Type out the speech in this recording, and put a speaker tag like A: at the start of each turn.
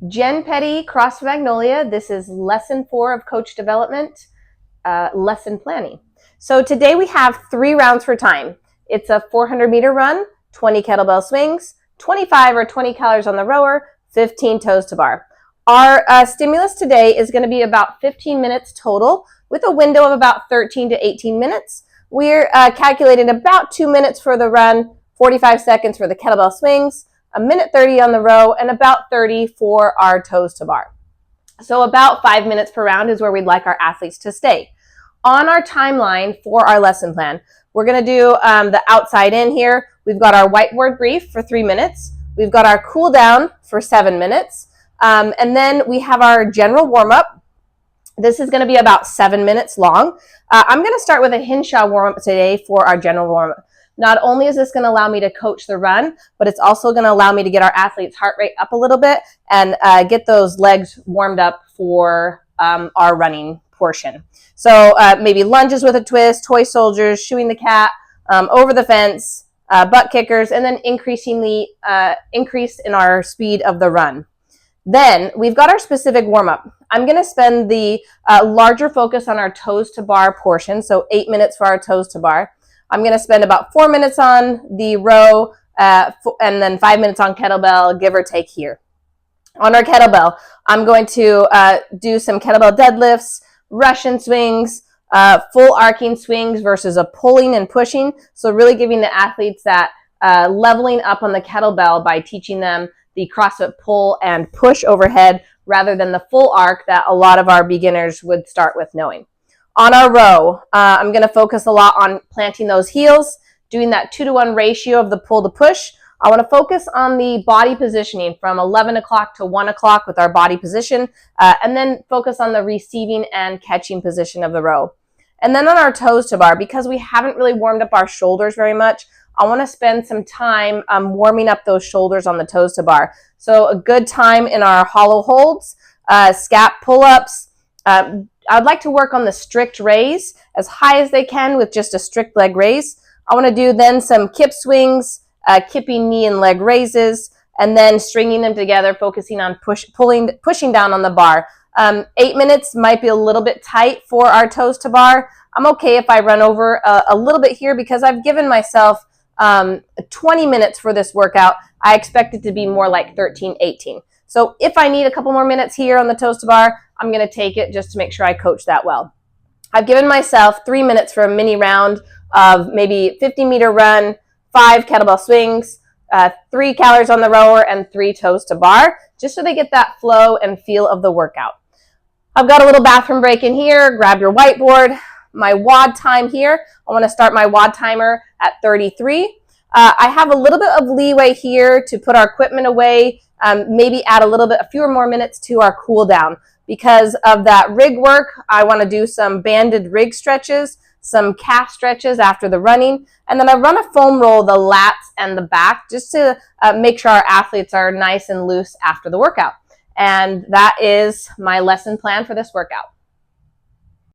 A: Jen Petty, CrossFit Magnolia. This is lesson 4 of coach development, lesson planning. So today we have 3 rounds for time. It's a 400-meter run, 20 kettlebell swings, 25 or 20 calories on the rower, 15 toes to bar. Our stimulus today is going to be about 15 minutes total with a window of about 13 to 18 minutes. We're calculating about 2 minutes for the run, 45 seconds for the kettlebell swings, a minute 30 on the row, and about 30 for our toes to bar. So about 5 minutes per round is where we'd like our athletes to stay. On our timeline for our lesson plan, we're going to do the outside in here. We've got our whiteboard brief for 3 minutes. We've got our cool down for 7 minutes. And then we have our general warm-up. This is going to be about 7 minutes long. I'm going to start with a Hinshaw warm-up today for our general warm-up. Not only is this going to allow me to coach the run, but it's also going to allow me to get our athletes' heart rate up a little bit and get those legs warmed up for our running portion. So maybe lunges with a twist, toy soldiers, shooing the cat, over the fence, butt kickers, and then increase in our speed of the run. Then we've got our specific warm-up. I'm going to spend the larger focus on our toes to bar portion, so 8 minutes for our toes to bar. I'm going to spend about 4 minutes on the row and then 5 minutes on kettlebell, give or take here. On our kettlebell, I'm going to do some kettlebell deadlifts, Russian swings, full arcing swings versus a pulling and pushing. So really giving the athletes that leveling up on the kettlebell by teaching them the CrossFit pull and push overhead rather than the full arc that a lot of our beginners would start with knowing. On our row, I'm going to focus a lot on planting those heels, doing that 2-to-1 ratio of the pull to push. I want to focus on the body positioning from 11 o'clock to 1 o'clock with our body position, and then focus on the receiving and catching position of the row. And then on our toes to bar, because we haven't really warmed up our shoulders very much, I want to spend some time warming up those shoulders on the toes to bar. So a good time in our hollow holds, scap pull-ups. I'd like to work on the strict raise as high as they can with just a strict leg raise. I want to do then some kip swings, kipping knee and leg raises, and then stringing them together, focusing on pushing down on the bar. 8 minutes might be a little bit tight for our toes to bar. I'm okay if I run over a little bit here because I've given myself 20 minutes for this workout. I expect it to be more like 13, 18. So if I need a couple more minutes here on the toes to bar, I'm going to take it just to make sure I coach that well. I've given myself 3 minutes for a mini round of maybe 50-meter run, 5 kettlebell swings, 3 calories on the rower, and 3 toes to bar, just so they get that flow and feel of the workout. I've got a little bathroom break in here. Grab your whiteboard. My WOD time here, I want to start my WOD timer at 33. I have a little bit of leeway here to put our equipment away, maybe add a few more minutes to our cool down. Because of that rig work, I want to do some banded rig stretches, some calf stretches after the running, and then I run a foam roll the lats and the back just to make sure our athletes are nice and loose after the workout. And that is my lesson plan for this workout.